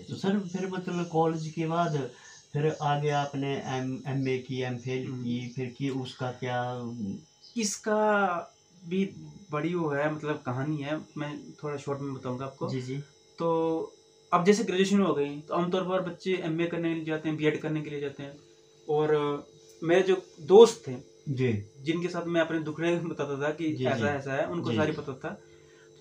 तो सर फिर मतलब कॉलेज के बाद फिर आगे आपने एमए की, एमफिल की, फिर की उसका क्या? इसका भी बड़ी वो है, मतलब कहानी है, मैं थोड़ा शॉर्ट में बताऊंगा आपको। जी जी। तो अब जैसे ग्रेजुएशन हो गई तो आमतौर पर बच्चे एमए करने के लिए जाते हैं, बीएड करने के लिए जाते हैं। और मेरे जो दोस्त थे जी जिनके साथ मैं अपने दुखड़े बताता था कि जी जी ऐसा ऐसा है, उनको जी सारी जी। पता था।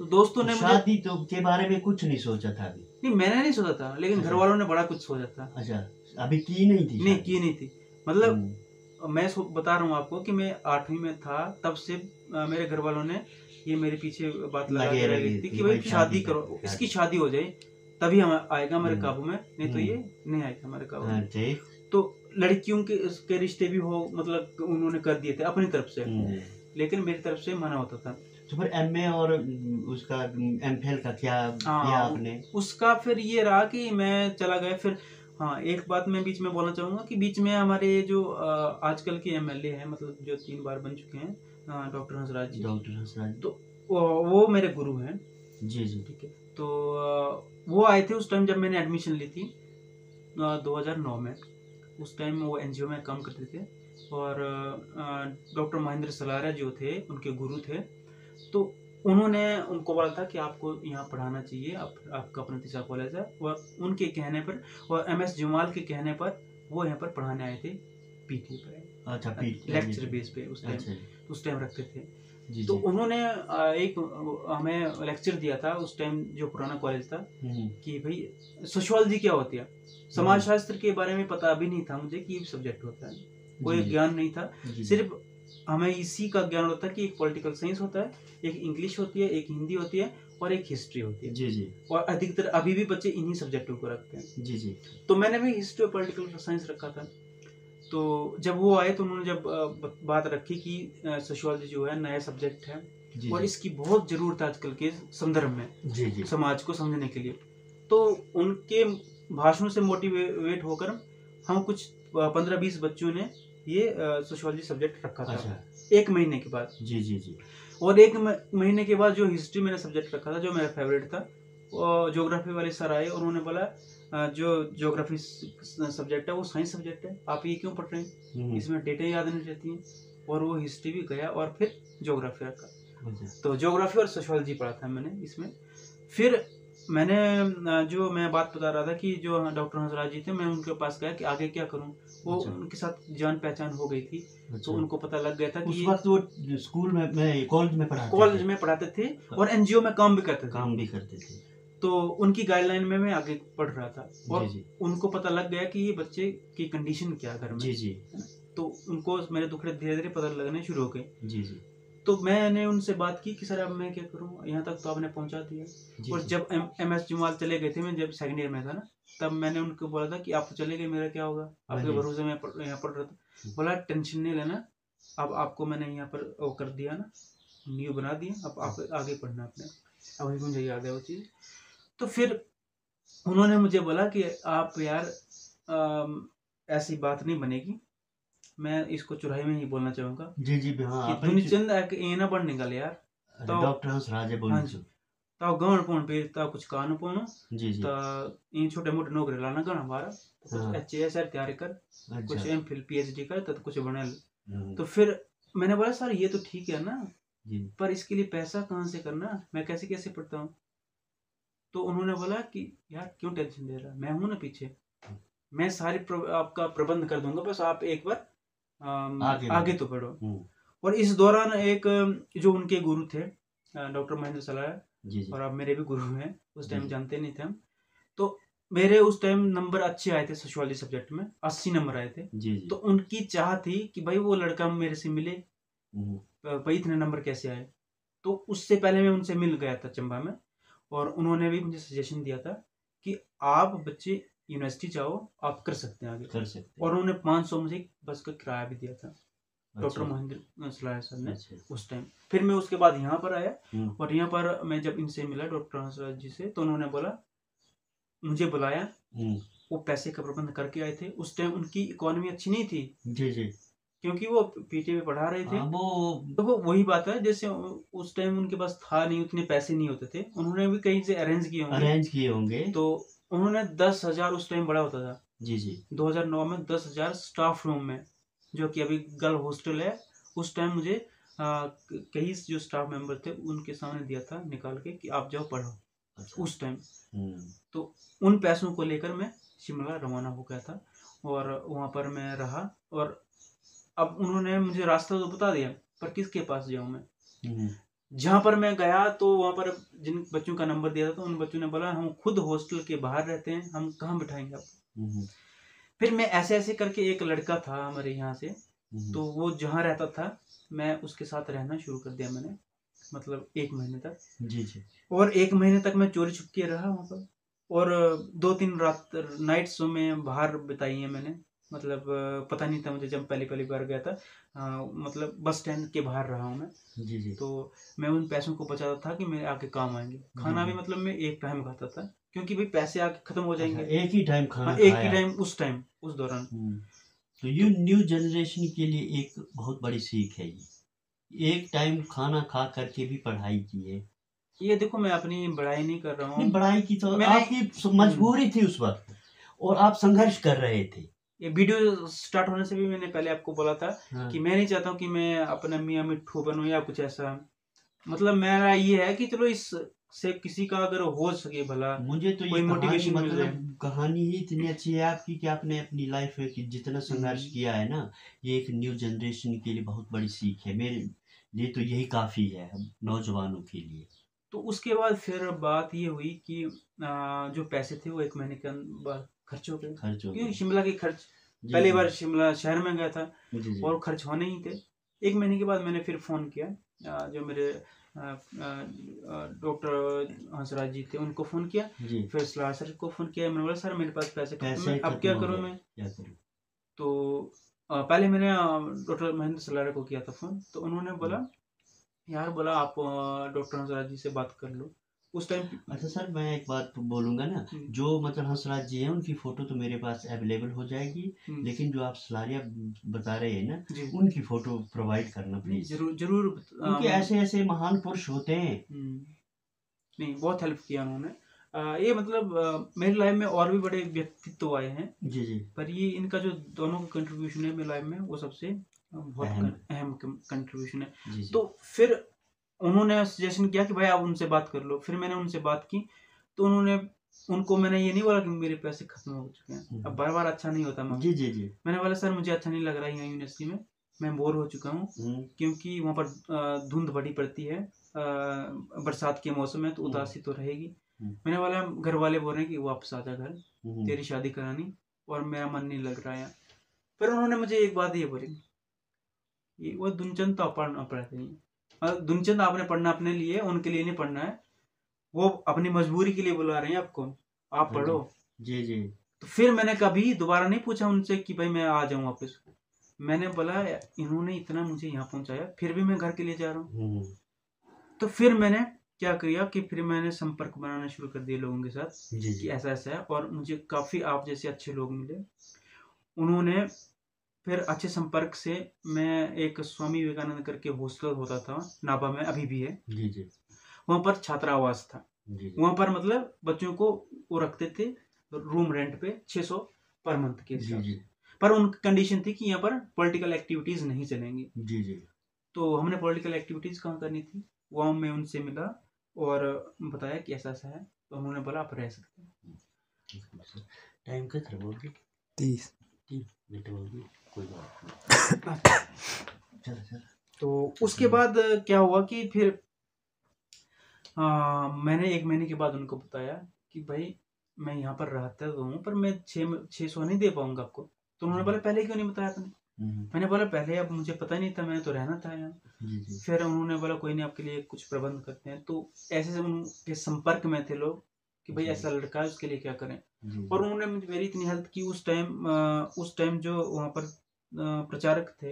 तो दोस्तों तो ने मुझे, शादी तो के बारे में कुछ नहीं सोचा था अभी? नहीं मैंने नहीं सोचा था, लेकिन घर अच्छा वालों ने बड़ा कुछ सोचा था। अच्छा, अभी की नहीं थी नहीं, शादी? की नहीं थी। मतलब हम्म। मैं बता रहा हूँ आपको कि मैं 8वीं में था, तब से मेरे घर वालों ने ये मेरे पीछे बात लगा लगे के रही रखी थी थी कि भाई भाई, शादी शादी करो, कर इसकी शादी। शादी हो जाए तभी हम आएगा हमारे हम्म काबू में, नहीं तो ये नहीं आएगा हमारे काबू हाँ में। ठीक। तो लड़कियों के उसके रिश्ते भी हो, मतलब उन्होंने कर दिए थे अपनी तरफ से, हम्म। लेकिन मेरी तरफ से मना होता था। तो फिर एमए और उसका एमफिल का क्या किया हाँ, आपने? उसका फिर ये रहा कि मैं चला गया फिर। हाँ, एक बात मैं बीच में बोलना चाहूँगा कि बीच में हमारे जो आजकल के एमएलए हैं, मतलब जो 3 बार बन चुके हैं, डॉक्टर हंसराज जी। डॉक्टर हंसराज। तो वो मेरे गुरु हैं। जी जी। ठीक है। तो वो आए थे उस टाइम जब मैंने एडमिशन ली थी 2009 में। उस टाइम वो एनजीओ में काम करते थे। और डॉक्टर महेंद्र सलारा जो थे उनके गुरु थे। तो उन्होंने उनको बोला था कि आपको यहाँ पढ़ाना चाहिए, आपका प्रणतिशा कॉलेज है। और उनके कहने पर और एमएस जमाल के कहने पर वो यहाँ पर पढ़ाने आए थे, पीटी पर, अच्छा पीट लेक्चर बेस पे उस टाइम। अच्छा उस टाइम रखते थे। जी तो जी। उन्होंने एक हमें लेक्चर दिया था उस टाइम, जो पुराना कॉलेज था, कि भाई सोशियोलॉजी क्या होती है। समाजशास्त्र के बारे में पता भी नहीं था मुझे कि ये सब्जेक्ट होता है, कोई जी ज्ञान नहीं था। जी। सिर्फ हमें इसी का ज्ञान होता है कि एक पॉलिटिकल साइंस होता है, एक इंग्लिश होती है, एक हिंदी होती है और एक हिस्ट्री होती है। जी जी और अधिकतर अभी भी बच्चे इन्हीं सब्जेक्टों को रखते हैं। जी जी। तो मैंने भी हिस्ट्री और पॉलिटिकल साइंस रखा था। तो जब वो आए तो उन्होंने जब बात रखी कि सोशियोलॉजी जो है नया सब्जेक्ट है जी और जी। इसकी बहुत जरूरत है आजकल के संदर्भ में, जी जी। समाज को समझने के लिए। तो उनके भाषणों से मोटिवेट होकर हम कुछ 15-20 बच्चों ने ये सोशियोलॉजी सब्जेक्ट रखा था। अच्छा। 1 महीने के बाद। जी जी जी। और 1 महीने के बाद जो हिस्ट्री मैंने सब्जेक्ट रखा था, जो मेरा फेवरेट था, ज्योग्राफी वाले सर आए और उन्होंने बोला जो ज्योग्राफी सब्जेक्ट है वो साइंस सब्जेक्ट है, आप ये क्यों पढ़ रहे हैं, इसमें डेटा याद नहीं रहती हैं। और वो हिस्ट्री भी गया और फिर ज्योग्राफी रखा। तो ज्योग्राफी और सोशियोलॉजी पढ़ा था मैंने इसमें। फिर मैंने जो मैं बात बता रहा था कि जो डॉक्टर हंसराज जी थे, मैं उनके पास गया कि आगे क्या करूं। वो उनके साथ जान पहचान हो गई थी। तो उनको पता लग गया था कि उस वक्त वो स्कूल में कॉलेज में पढ़ाते थे और एनजीओ में काम भी करते थे। तो उनकी गाइडलाइन में मैं आगे पढ़ रहा था। और उनको पता लग गया कि ये बच्चे की कंडीशन क्या है घर में। जी जी। तो उनको मेरे दुखड़े धीरे धीरे पता लगने शुरू हो गए। जी जी। तो मैंने उनसे बात की कि सर अब मैं क्या करूं, यहाँ तक तो आपने पहुंचा दिया। और जब एमएस जमाल चले गए थे, मैं जब सेकंड ईयर में था ना, तब मैंने उनको बोला था कि आप तो चले गए, मेरा क्या होगा, आपके भरोसे में यहाँ पढ़ रहा था। बोला टेंशन नहीं लेना, अब आपको मैंने यहाँ पर वो कर दिया ना, न्यू बना दिया, अब आप आगे पढ़ना अपने। अभी मुझे याद है वो चीज़। तो फिर उन्होंने मुझे बोला कि आप यार ऐसी बात नहीं बनेगी। मैं इसको चुराई में ही बोलना चाहूंगा जी जी। हाँ कि दुनिचंद ए ना बढ़ निकल यार। तो डॉक्टर हंसराज बोल। हाँ जी। तो गाँव पौन पे ता कुछ कान पौन जी जी। ता इन छोटे मोटे नौकरी लाना गाना बारा, तो कुछ एचएएसआर तैयारी कर, कुछ एमफिल पीएचडी कर, तो कुछ बने। तो फिर मैंने बोला सर ये तो ठीक है ना, पर इसके लिए पैसा कहाँ से करना, मैं कैसे कैसे पढ़ता हूँ। तो उन्होंने बोला कि यार क्यों टेंशन ले रहा, मैं हूं ना पीछे, मैं सारी आपका प्रबंध कर दूंगा, बस आप एक बार आगे तो बढ़ो। और इस दौरान एक जो उनके गुरु थे डॉक्टर महेंद्र सलाह, और अब मेरे भी गुरु हैं, उस टाइम जानते नहीं थे हम। तो मेरे उस टाइम नंबर अच्छे आए थे सोशियोलॉजी सब्जेक्ट में, 80 नंबर आए थे। तो उनकी चाह थी कि भाई वो लड़का मेरे से मिले, भाई इतने नंबर कैसे आए। तो उससे पहले मैं उनसे मिल गया था चंबा में, और उन्होंने भी मुझे सजेशन दिया था कि आप बच्चे यूनिवर्सिटी जाओ, आप कर सकते हैं आगे, कर सकते हैं। और उन्होंने 500 मुझे बस का किराया भी दिया था, डॉक्टर महेंद्र सलाह सर ने उस टाइम। फिर मैं उसके बाद यहाँ पर आया, और यहाँ पर मैं जब इनसे मिला डॉक्टर हंसराज जी से, तो उन्होंने बोला, मुझे बुलाया, वो पैसे का प्रबंध करके आए थे। उस टाइम उनकी इकोनॉमी अच्छी नहीं थी जी जी, क्योंकि वो पीटी में पढ़ा रहे थे। तो वो वही बात है, जैसे उस टाइम उनके पास था नहीं, उतने पैसे नहीं होते थे, उन्होंने भी कहीं से अरेंज किए होंगे। तो उन्होंने 10,000, उस टाइम बड़ा होता था जी जी 2009 में, 10,000 स्टाफ रूम में, जो कि अभी गर्ल हॉस्टल है, उस टाइम मुझे कई जो स्टाफ मेंबर थे उनके सामने दिया था निकाल के कि आप जाओ पढ़ो। अच्छा उस टाइम तो उन पैसों को लेकर मैं शिमला रवाना हो गया था और वहाँ पर मैं रहा। और अब उन्होंने मुझे रास्ता तो बता दिया, पर किसके पास जाऊँ मैं। जहाँ पर मैं गया तो वहाँ पर जिन बच्चों का नंबर दिया था तो उन बच्चों ने बोला हम खुद हॉस्टल के बाहर रहते हैं, हम कहाँ बिठाएंगे आपको। फिर मैं ऐसे ऐसे करके, एक लड़का था हमारे यहाँ से, तो वो जहाँ रहता था मैं उसके साथ रहना शुरू कर दिया मैंने, मतलब 1 महीने तक। जी जी और 1 महीने तक मैं चोरी छुपके रहा वहाँ पर, और 2-3 रात नाइट्स में बाहर बिताई है मैंने। मतलब पता नहीं था मुझे, जब पहली बार गया था मतलब बस स्टैंड के बाहर रहा हूँ मैं। जी जी तो मैं उन पैसों को बचाता था कि मेरे आके काम आएंगे। खाना भी मतलब मैं एक टाइम खाता था, क्योंकि भाई पैसे आके खत्म हो जाएंगे। एक ही टाइम खाना एक ही खाया। टाइम, उस दौरान। तो ये न्यू जनरेशन के लिए एक बहुत बड़ी सीख है। ये एक टाइम खाना खा करके भी पढ़ाई की है। ये देखो, मैं अपनी बड़ाई नहीं कर रहा नहीं, हूँ, पढ़ाई की तो मैंने आपकी मजबूरी थी उस वक्त, और आप संघर्ष कर रहे थे। ये वीडियो स्टार्ट होने से भी मैंने पहले आपको बोला था हाँ। कि मैं नहीं चाहता हूँ कि मैं अपना मियाँ मिट्ठू बनूं या कुछ ऐसा। मतलब मेरा ये है कि चलो इस से किसी का अगर हो सके भला, मुझे तो ये कोई कहानी मोटिवेशन मिल जाए। मतलब कहानी ही इतनी अच्छी है आपकी कि आपने अपनी लाइफ में कि जितना संघर्ष किया है ना, ये एक न्यू जनरेशन के लिए बहुत बड़ी सीख है। मेरे लिए तो यही काफी है नौजवानों के लिए। तो उसके बाद फिर बात ये हुई कि जो पैसे थे वो 1 महीने के बाद खर्च हो गए, क्योंकि शिमला के खर्च, पहली बार शिमला शहर में गया था और खर्च होने ही थे। 1 महीने के बाद मैंने फिर फ़ोन किया, जो मेरे डॉक्टर हंसराज जी थे उनको फ़ोन किया, फिर सलाह सर को फ़ोन किया। मैंने बोला सर मेरे पास पैसे खत्म है, अब क्या करूँ मैं। तो पहले मैंने डॉक्टर महेंद्र सलारा को किया था फ़ोन, तो उन्होंने बोला यार, बोला आप डॉक्टर हंसराज जी से बात कर लो उस टाइम। अच्छा सर, मैं एक बात बोलूँगा ना, जो मतलब हंसराज जी हैं उनकी फ़ोटो तो मेरे पास अवेलेबल हो जाएगी, लेकिन जो आप सलारिया बता रहे हैं ना, उनकी फ़ोटो प्रोवाइड करना प्लीज़। जरूर क्योंकि ऐसे ऐसे महान पुरुष होते हैं। नहीं, बहुत हेल्प किया उन्होंने। ये मतलब मेरी लाइफ में और भी बड़े व्यक्तित्व आए हैं जी जी, पर ये इनका जो दोनों का कंट्रीब्यूशन है मेरी लाइफ में, वो सबसे बहुत अहम कंट्रीब्यूशन है। तो फिर उन्होंने सजेशन किया कि भाई आप उनसे बात कर लो। फिर मैंने उनसे बात की, तो उनको मैंने ये नहीं बोला कि मेरे पैसे खत्म हो चुके हैं। अब बार बार अच्छा नहीं होता मैं। जी जी जी, मैंने बोला सर मुझे अच्छा नहीं लग रहा है यहाँ यूनिवर्सिटी में, मैं बोर हो चुका हूँ, क्योंकि वहाँ पर धुंध बड़ी पड़ती है, बरसात के मौसम में तो उदासी तो रहेगी। मैंने बोला घर वाले बोल रहे हैं कि वापस आ जा घर, तेरी शादी करानी, और मेरा मन नहीं लग रहा है। फिर उन्होंने मुझे एक बात ये बोली, वो दुनचंद तो पढ़ना पड़ता है, दुनचंद आपने पढ़ना अपने लिए, उनके लिए नहीं पढ़ना है, वो अपनी मजबूरी के लिए बुला रहे हैं आपको, आप पढ़ो। जी जी। तो फिर मैंने कभी दोबारा नहीं पूछा उनसे कि भाई मैं आ जाऊं वापस। मैंने बोला इन्होंने इतना मुझे यहाँ पहुंचाया, फिर भी मैं घर के लिए जा रहा हूँ। तो फिर मैंने क्या किया कि फिर मैंने संपर्क बनाना शुरू कर दिया लोगों के साथ कि ऐसा ऐसा है, और मुझे काफ़ी आप जैसे अच्छे लोग मिले। उन्होंने फिर अच्छे संपर्क से, मैं एक स्वामी विवेकानंद करके हॉस्टल होता था नाभा में, अभी भी है, जी जी, वहाँ पर छात्रावास था। वहाँ पर मतलब बच्चों को वो रखते थे रूम रेंट पे 600 पर मंथ के हिसाब से, पर उनकी कंडीशन थी कि यहाँ पर पॉलिटिकल एक्टिविटीज नहीं चलेंगी। जी जी। तो हमने पॉलिटिकल एक्टिविटीज कहाँ करनी थी, वहाँ मैं उनसे मिला और बताया कि ऐसा ऐसा है, तो उन्होंने बोला आप रह सकते हैं। टाइम कितना बोल 30 मिनट होगी, कोई बात नहीं। चल। तो उसके बाद क्या हुआ कि फिर मैंने 1 महीने के बाद उनको बताया कि भाई मैं यहाँ पर रहता तो हूँ, पर मैं 600 नहीं दे पाऊंगा आपको। तो उन्होंने बोला पहले क्यों नहीं बताया आपने। मैंने बोला पहले अब मुझे पता नहीं था, मैंने तो रहना था यहाँ। फिर उन्होंने बोला कोई नहीं, आपके लिए कुछ प्रबंध करते हैं। तो ऐसे उनके संपर्क में थे लोग कि भाई ऐसा लड़का है, उसके लिए क्या करें। और उन्होंने मेरी इतनी हेल्प की उस टाइम जो वहाँ पर प्रचारक थे,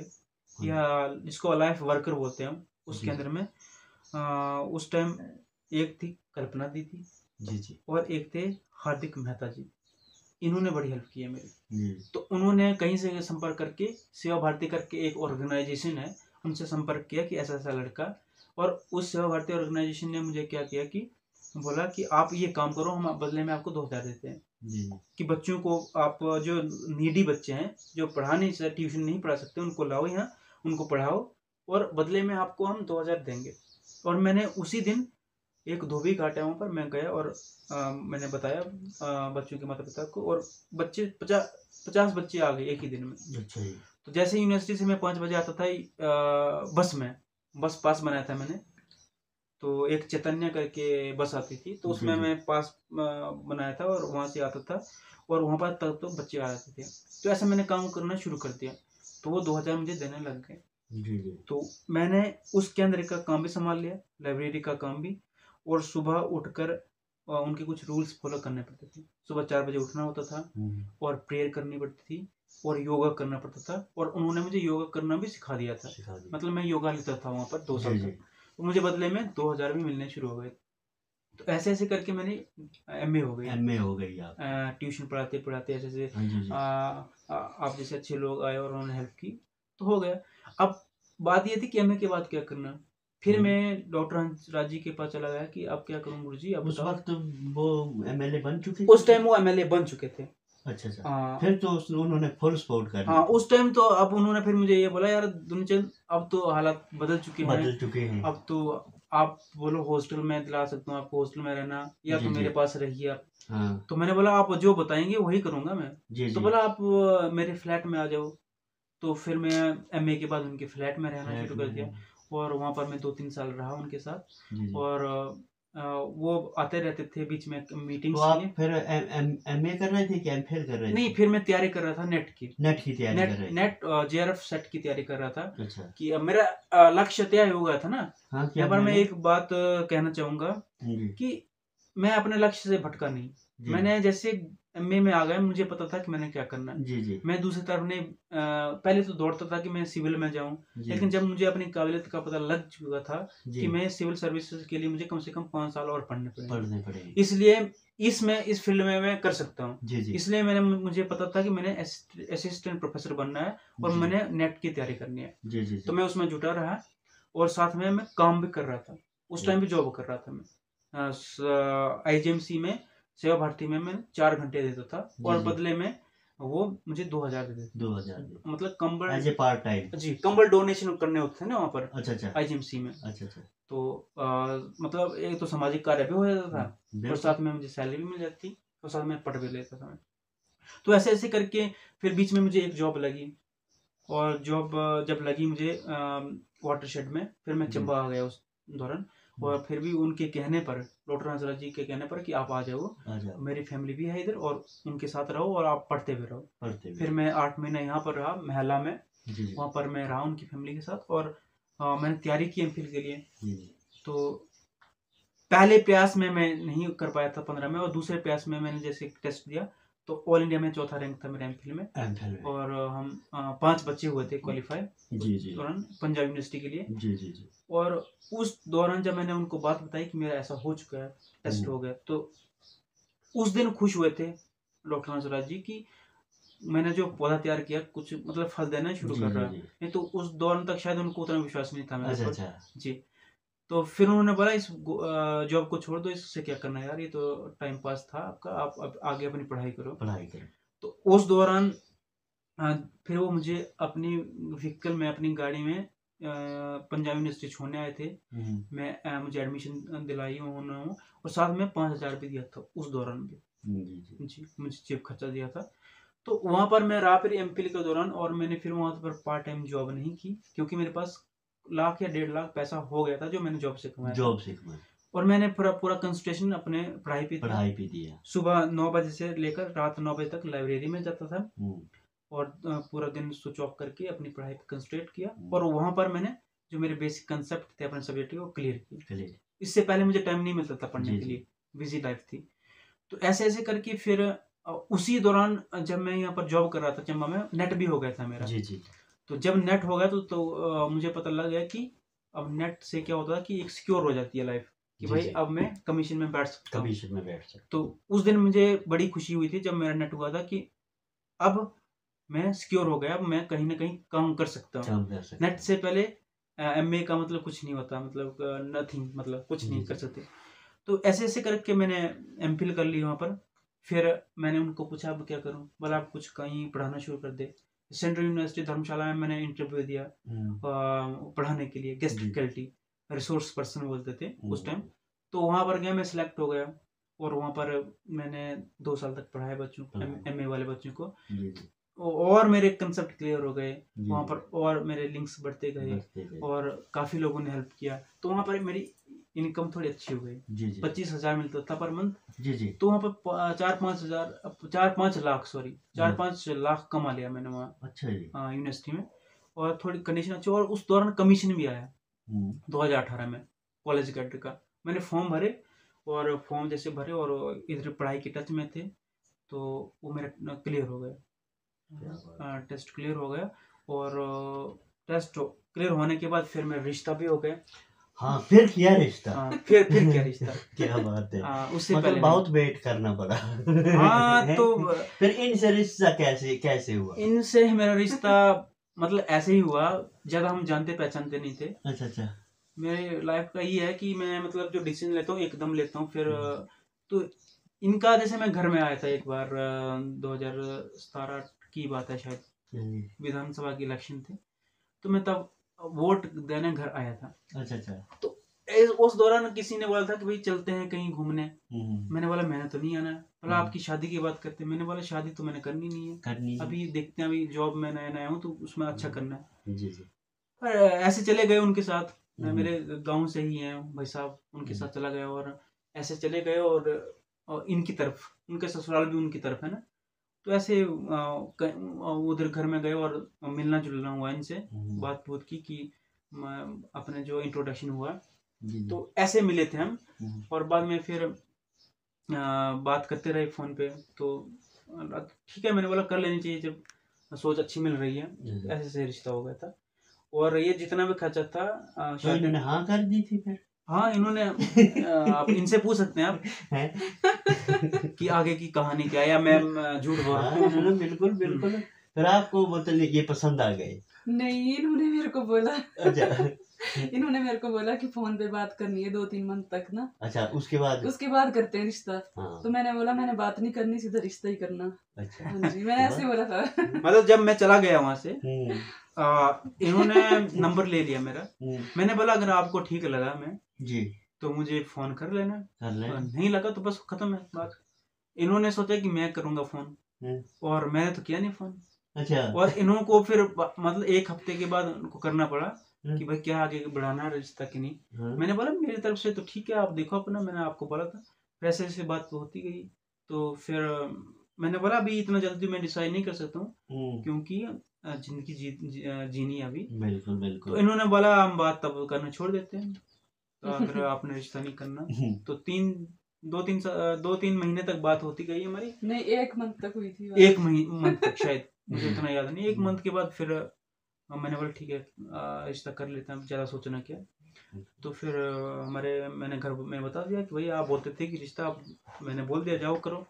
या जिसको अलाइफ वर्कर बोलते हैं हम, उसके अंदर में उस टाइम एक थी कल्पना दी थी जी जी, और एक थे हार्दिक मेहता जी। इन्होंने बड़ी हेल्प की है मेरी। तो उन्होंने कहीं से संपर्क करके सेवा भारती करके एक ऑर्गेनाइजेशन है, उनसे संपर्क किया कि ऐसा ऐसा लड़का, और उस सेवा भारती ऑर्गेनाइजेशन ने मुझे क्या किया कि बोला कि आप ये काम करो, हम बदले में आपको 2000 देते हैं। जी कि बच्चों को आप जो नीडी बच्चे हैं जो पढ़ा नहीं सकते, ट्यूशन नहीं पढ़ा सकते, उनको लाओ यहाँ, उनको पढ़ाओ और बदले में आपको हम 2000 देंगे। और मैंने उसी दिन एक धोबी काटा वहाँ पर मैं गया और मैंने बताया बच्चों के माता पिता को, और बच्चे 50 बच्चे आ गए एक ही दिन में। अच्छा जी। तो जैसे यूनिवर्सिटी से मैं 5 बजे आता था बस में, बस पास बनाया था मैंने, तो एक चैतन्य करके बस आती थी, तो उसमें मैं पास बनाया था और वहाँ से आता था और वहाँ पर तक तो बच्चे आ जाते थे। तो ऐसा मैंने काम करना शुरू कर दिया, तो वो 2000 मुझे देने लग गए। जी तो मैंने उस केंद्र का काम भी संभाल लिया, लाइब्रेरी का काम भी, और सुबह उठकर उनके कुछ रूल्स फॉलो करने पड़ते थे। सुबह 4 बजे उठना होता था और प्रेयर करनी पड़ती थी और योगा करना पड़ता था, और उन्होंने मुझे योगा करना भी सिखा दिया था। मतलब मैं योगा लेता था वहाँ पर 2 साल तक, तो मुझे बदले में 2000 भी मिलने शुरू हो गए। तो ऐसे ऐसे करके मेरी एमए हो गई। एमए हो गई आप? ट्यूशन पढ़ाते पढ़ाते ऐसे ऐसे हाँ जी। आप जैसे अच्छे लोग आए और उन्होंने हेल्प की, तो हो गया। अब बात ये थी कि एमए के बाद क्या करना। फिर मैं डॉक्टर हंसराज जी के पास चला गया कि अब क्या करूं गुरुजी, अब उस बताओ। वक्त वो एमएलए बन चुके उस टाइम वो एमएलए बन चुके थे। अच्छा। फिर तो उन्होंने फुल सपोर्ट कर हाँ, उस टाइम तो अब उन्होंने फिर मुझे ये बोला, यार दुनिचंद अब तो हालात बदल चुके हैं, अब तो आप बोलो हॉस्टल में दिला सकता हूँ आपको, हॉस्टल में रहना, या तो मेरे पास रहिए आप। हाँ। तो मैंने बोला आप जो बताएंगे वही करूंगा मैं। तो बोला आप मेरे फ्लैट में आ जाओ। तो फिर मैं एमए के बाद उनके फ्लैट में रहना शुरू कर दिया और वहाँ पर मैं 2-3 साल रहा उनके साथ। और वो आते रहते थे बीच में मीटिंग्स तो आप फिर एमए कर रहे थे कि एमफिल कर रहे थे? नहीं, फिर मैं तैयारी कर रहा था नेट की तैयारी कर रहे थे। नेट जेआरएफ सेट की तैयारी कर रहा था। अच्छा। कि अब मेरा लक्ष्य तय हो गया था ना। हाँ, यहाँ पर मैं एक बात कहना चाहूंगा कि मैं अपने लक्ष्य से भटका नहीं। मैंने जैसे एमए में आ गया, मुझे पता था कि मैंने क्या करना है। मैं दूसरी तरफ नहीं, पहले तो दौड़ता था कि मैं सिविल में जाऊं, लेकिन जब मुझे अपनी काबिलियत का पता लग चुका था कि मैं सिविल सर्विसेज के लिए मुझे कम से कम 5 साल और पढ़ने पड़ेंगे, इसलिए इस फील्ड में मैं कर सकता हूँ। इसलिए मुझे पता था कि मैंने असिस्टेंट प्रोफेसर बनना है और मैंने नेट की तैयारी करनी है। तो मैं उसमें जुटा रहा और साथ में मैं काम भी कर रहा था। उस टाइम भी जॉब कर रहा था मैं आईजीएमसी में, सेवा भारती में मैं 4 घंटे देता था और बदले में वो मुझे 2000 देते थे। 2000 मतलब कंबल एज ए पार्ट टाइम। जी, कंबल डोनेशन करने होते थे ना वहाँ पर। अच्छा। आईजीएमसी में। अच्छा। तो मतलब एक तो सामाजिक कार्य भी हो जाता था और साथ में मुझे सैलरी भी मिल जाती और साथ में पढ़ भी लेता था मैं। तो ऐसे ऐसे करके फिर बीच में मुझे एक जॉब लगी, और जॉब जब लगी मुझे वाटरशेड में, फिर मैं चंबा आ गया उस दौरान। और फिर भी उनके कहने पर, डॉक्टर हंसराज जी के कहने पर कि आप आ जाओ, मेरी फैमिली भी है इधर और उनके साथ रहो और आप पढ़ते भी रहो। फिर मैं 8 महीने यहाँ पर रहा महिला में। वहाँ पर मैं रहा उनकी फैमिली के साथ और मैंने तैयारी की एमफिल के लिए। तो पहले प्रयास में मैं नहीं कर पाया था 15 में, और दूसरे प्रयास में मैंने जैसे टेस्ट दिया तो ऑल इंडिया में 4था रैंक था मेरा एमफिल में। और हम 5 बच्चे हुए थे क्वालिफाई दौरान पंजाब यूनिवर्सिटी के लिए। और उस दौरान जब मैंने उनको बात बताई कि मेरा ऐसा हो चुका है, टेस्ट हो गया, तो उस दिन खुश हुए थे डॉक्टर हंसराज जी की मैंने जो पौधा तैयार किया कुछ मतलब फल देना शुरू कर रहा है। नहीं तो उस दौरान तक शायद उनको उतना विश्वास नहीं था मेरे ऊपर। जी। तो फिर उन्होंने बोला इस जॉब को छोड़ दो, इससे क्या करना है यार, ये तो टाइम पास था आपका, आप अब आगे अपनी पढ़ाई करो। तो उस दौरान फिर वो मुझे अपनी व्हीकल में, अपनी गाड़ी में पंजाब यूनिवर्सिटी छोड़ने आए थे। मैं मुझे एडमिशन दिलाई उन्होंने और साथ में 5000 भी दिया था उस दौरान भी। जी, मुझे जेब खर्चा दिया था। तो वहाँ पर मैं रहा फिर एमफिल के दौरान, और मैंने फिर वहाँ पर पार्ट टाइम जॉब नहीं की क्योंकि मेरे पास 1 लाख या 1.5 लाख पैसा हो गया था जो मैंने जॉब से कमाया। और मैंने पूरा कंसंट्रेशन अपने पढ़ाई पे दिया। सुबह 9 बजे से लेकर रात 9 बजे तक लाइब्रेरी में जाता था और पूरा दिन स्विच ऑफ करके अपनी पढ़ाई पे कंसंट्रेट किया। और वहाँ पर मैंने जो मेरे बेसिक कंसेप्ट थे अपने सब्जेक्ट के वो क्लियर किए। इससे पहले मुझे टाइम नहीं मिलता था पढ़ने के लिए, बिजी लाइफ थी। तो ऐसे ऐसे करके फिर उसी दौरान जब मैं यहाँ पर जॉब कर रहा था चंबा में, नेट भी हो गया था मेरा। तो जब नेट हो गया तो मुझे पता लग गया कि अब नेट से क्या होता है कि एक सिक्योर हो जाती है लाइफ कि भाई अब मैं कमीशन में बैठ सकता हूँ। तो उस दिन मुझे बड़ी खुशी हुई थी जब मेरा नेट हुआ था कि अब मैं सिक्योर हो गया, अब मैं कहीं ना कहीं काम कर सकता हूँ। नेट से पहले एमए का मतलब कुछ नहीं होता, मतलब नथिंग, मतलब कुछ नहीं कर सकते। तो ऐसे ऐसे करके मैंने एमफिल कर ली वहाँ पर। फिर मैंने उनको पूछा अब क्या करूं, बोला आप कुछ कहीं पढ़ाना शुरू कर दे। सेंट्रल यूनिवर्सिटी धर्मशाला में मैंने इंटरव्यू दिया पढ़ाने के लिए, गेस्ट फैकल्टी, रिसोर्स पर्सन बोलते थे उस टाइम। तो वहाँ पर गया, मैं सिलेक्ट हो गया और वहाँ पर मैंने 2 साल तक पढ़ाया बच्चों को, MA वाले बच्चों को, और मेरे कंसेप्ट क्लियर हो गए वहाँ पर, और मेरे लिंक्स बढ़ते गए और काफ़ी लोगों ने हेल्प किया। तो वहाँ पर मेरी इनकम थोड़ी अच्छी हो गई, 25,000 मिलता था पर मंथ। तो वहाँ पर 4-5 लाख कमा लिया मैंने वहाँ। अच्छा जी। यूनिवर्सिटी में, और थोड़ी कंडीशन अच्छी, और उस दौरान कमीशन भी आया 2018 में कॉलेज कैडर का। मैंने फॉर्म भरे, और फॉर्म जैसे भरे और इधर पढ़ाई के टच में थे, तो वो मेरा क्लियर हो गया, टेस्ट क्लियर हो गया। और टेस्ट क्लियर होने के बाद फिर मेरा रिश्ता भी हो गया। हाँ, फिर किया रिश्ता? फिर क्या रिश्ता। क्या बात है। उससे मतलब पहले बहुत वेट करना पड़ा। हाँ, तो फिर इनसे रिश्ता कैसे हुआ? इनसे मेरा रिश्ता मतलब ऐसे ही हुआ, ज्यादा हम जानते पहचानते नहीं थे। अच्छा। मेरे लाइफ का ये है कि मैं मतलब जो डिसीजन लेता हूँ एकदम लेता हूँ। फिर तो इनका, जैसे मैं घर में आया था एक बार 2017 की बात है शायद, विधानसभा की इलेक्शन थे, तो मैं तब वोट देने घर आया था। अच्छा। तो उस दौरान किसी ने बोला था कि भाई चलते हैं कहीं घूमने। मैंने बोला मैंने तो नहीं आना है। बोला आपकी शादी की बात करते हैं। मैंने बोला शादी तो मैंने करनी नहीं है, अभी देखते हैं, अभी जॉब में नया हूँ तो उसमें अच्छा करना है। जी। पर ऐसे चले गए उनके साथ, मेरे गांव से ही हैं भाई साहब, उनके साथ चला गया, और ऐसे चले गए, और इनकी तरफ, उनके ससुराल भी उनकी तरफ है ना, तो ऐसे उधर घर में गए और मिलना जुलना हुआ इनसे, बात की कि अपने जो इंट्रोडक्शन हुआ, तो ऐसे मिले थे हम। और बाद में फिर बात करते रहे फोन पे, तो ठीक है मैंने बोला कर लेनी चाहिए, जब सोच अच्छी मिल रही है। ऐसे से रिश्ता हो गया था, और ये जितना भी खर्चा था तो इन्होंने हाँ कर दी थी फिर? हाँ, इन्होंने आप इनसे पूछ सकते हैं आप कि आगे की कहानी क्या है, या मैं झूठ बोल रहा हूँ। बिल्कुल। फिर आपको मतलब ये पसंद आ गए? नहीं, इन्होंने मेरे को बोला अच्छा। इन्होंने मेरे को बोला कि फोन पे बात करनी है 2-3 मंथ तक ना। अच्छा, उसके बाद करते हैं रिश्ता। हाँ। तो मैंने बोला मैंने बात नहीं करनी, सीधा रिश्ता ही करना। अच्छा। हाँ जी, मैंने ऐसे बोला था। मतलब जब मैं चला गया वहां से, इन्होंने नंबर ले लिया मेरा। मैंने बोला अगर आपको ठीक लगा मैं जी तो मुझे फोन कर लेना, नहीं लगा तो बस खत्म है बात। इन्होंने सोचा कि मैं करूंगा फोन, और मैंने तो किया नहीं फोन। अच्छा। और इन्हों को फिर मतलब 1 हफ्ते के बाद उनको करना पड़ा कि भाई क्या आगे बढ़ाना है रिश्ता कि नहीं। मैंने बोला मेरी तरफ से तो ठीक है, आप देखो अपना, मैंने आपको बोला था। वैसे ऐसे बात होती गई, तो फिर मैंने बोला अभी इतना जल्दी मैं डिसाइड नहीं कर सकता हूँ, क्योंकि जिंदगी जीनी है अभी। बिल्कुल। तो इन्होंने बोला हम बात तब करना छोड़ देते हैं, तो अगर आपने रिश्ता नहीं करना तो 2-3 महीने तक बात होती गई हमारी। नहीं, 1 मंथ तक हुई थी। 1 मंथ तक शायद, मुझे उतना याद नहीं। 1 मंथ के बाद फिर मैंने बोला ठीक है रिश्ता कर लेते हैं, ज़्यादा सोचना क्या। तो फिर मैंने घर में बता दिया कि भाई आप बोलते थे कि रिश्ता, मैंने बोल दिया जाओ करो।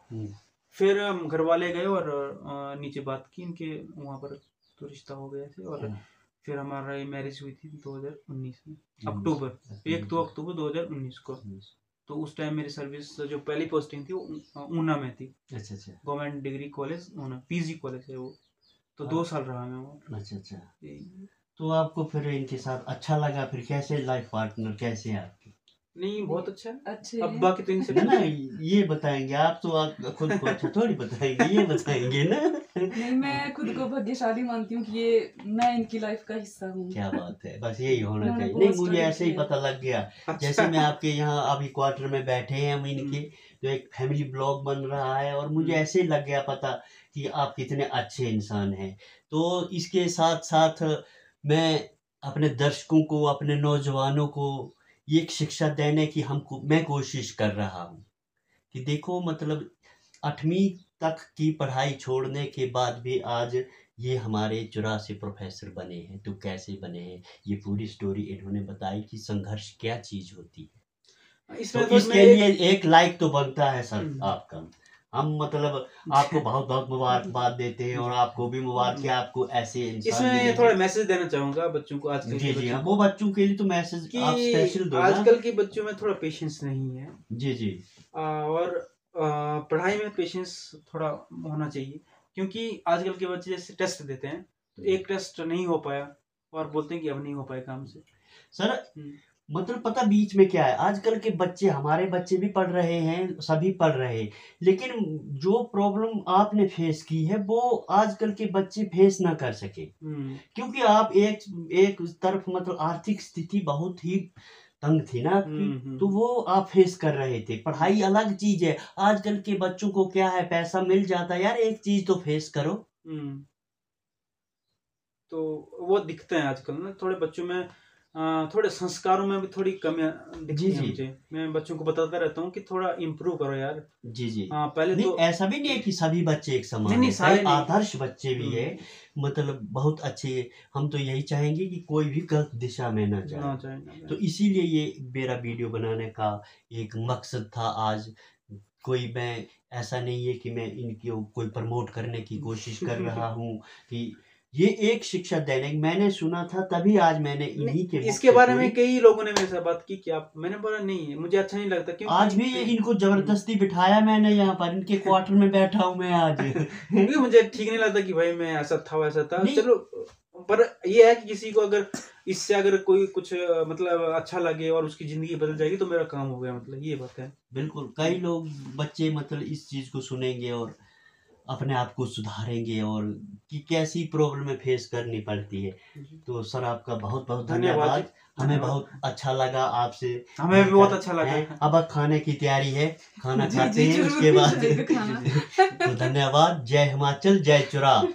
फिर घर वाले गए और नीचे बात की इनके वहाँ पर, तो रिश्ता हो गया थे। और फिर हमारा ये मैरिज हुई थी 2019 में, अक्टूबर 1 अक्टूबर 2019 को। तो उस टाइम मेरी सर्विस जो पहली पोस्टिंग थी वो ऊना में थी। अच्छा। Government degree college Una, PG college है वो। तो 2 साल रहा मैं वो। अच्छा। तो आपको फिर इनके साथ अच्छा लगा? फिर कैसे लाइफ पार्टनर कैसे है आपके? नहीं, बहुत अच्छा अच्छे अब बाकी तो इनसे ना ये बताएंगे आप, तो आप खुद को अच्छा थोड़ी बताएंगे, ये बताएंगे ना। नहीं, मैं खुद को भाग्यशाली मानती हूँ कि ये मैं इनकी लाइफ का हिस्सा हूँ। क्या बात है, बस यही होना चाहिए। नहीं, मुझे ऐसे ही पता लग गया। जैसे मैं आपके यहाँ अभी क्वार्टर में बैठे हैं हम इनके, तो एक फैमिली ब्लॉग बन रहा है, और मुझे ऐसे ही लग गया पता कि आप कितने अच्छे इंसान हैं। तो इसके साथ साथ मैं अपने दर्शकों को, अपने नौजवानों को ये एक शिक्षा देने की मैं कोशिश कर रहा हूँ कि देखो, मतलब 8वीं तक की पढ़ाई छोड़ने के बाद भी आज ये हमारे 84 प्रोफेसर बने हैं। तो कैसे बने हैं, ये पूरी स्टोरी इन्होंने बताई कि संघर्ष क्या चीज होती है। तो इसके लिए एक लाइक तो बनता है सर आपका। हम मतलब आपको बहुत बहुत मुबारकबाद देते हैं, और आपको भी मुबारक, आपको ऐसे इंसान। इसमें थोड़ा मैसेज देना चाहूंगा बच्चों को, आजकल के जी हाँ, वो बच्चों के लिए तो मैसेज आप स्पेशल दो। आजकल के बच्चों में थोड़ा पेशेंस नहीं है। जी। और पढ़ाई में पेशेंस थोड़ा होना चाहिए, क्योंकि आजकल के बच्चे जैसे टेस्ट देते हैं तो एक टेस्ट नहीं हो पाया और बोलते हैं कि अब नहीं हो पाएगा हमसे। सर मतलब पता बीच में क्या है, आजकल के बच्चे, हमारे बच्चे भी पढ़ रहे हैं, सभी पढ़ रहे हैं, लेकिन जो प्रॉब्लम आपने फेस की है वो आजकल के बच्चे फेस ना कर सके, क्योंकि आप एक तरफ मतलब आर्थिक स्थिति बहुत ही तंग थी ना आपकी, तो वो आप फेस कर रहे थे। पढ़ाई अलग चीज है, आजकल के बच्चों को क्या है, पैसा मिल जाता है यार, एक चीज तो फेस करो। तो वो दिखते हैं आजकल ना थोड़े बच्चों में, थोड़े संस्कारों में भी थोड़ी कमियां दिखती हैं मुझे। मैं बच्चों को बताता रहता हूँ कि थोड़ा इम्प्रूव करो यार। जी पहले नहीं, तो ऐसा भी नहीं है कि सभी बच्चे एक समान नहीं, है, आदर्श बच्चे भी है, मतलब बहुत अच्छे। हम तो यही चाहेंगे कि कोई भी गलत दिशा में ना जाए। तो इसीलिए ये मेरा वीडियो बनाने का एक मकसद था आज। कोई मैं ऐसा नहीं है कि मैं इनकी कोई प्रमोट करने की कोशिश कर रहा हूँ कि ये एक शिक्षा दैनिक मैंने सुना था, तभी आज मैंने इन्हीं के इसके बारे में कई लोगों ने मेरे से बात की कि आप, मैंने बोला नहीं मुझे अच्छा नहीं लगता, क्योंकि आज भी इनको जबरदस्ती बिठाया मैंने यहाँ पर, इनके क्वार्टर में बैठा हूँ मैं आज। क्योंकि मुझे ठीक नहीं लगता कि भाई मैं ऐसा था वैसा था। चलो, पर ये है कि किसी को अगर इससे अगर कोई कुछ मतलब अच्छा लगे और उसकी जिंदगी बदल जाएगी तो मेरा काम हो गया, मतलब ये बात है। बिल्कुल, कई लोग बच्चे मतलब इस चीज को सुनेंगे और अपने आप को सुधारेंगे और कि कैसी प्रॉब्लम फेस करनी पड़ती है। तो सर आपका बहुत बहुत धन्यवाद। हमें बहुत अच्छा लगा आपसे, हमें भी बहुत अच्छा लगा। अब खाने की तैयारी है, खाना खाते हैं उसके बाद। तो धन्यवाद। जय हिमाचल, जय चुराव।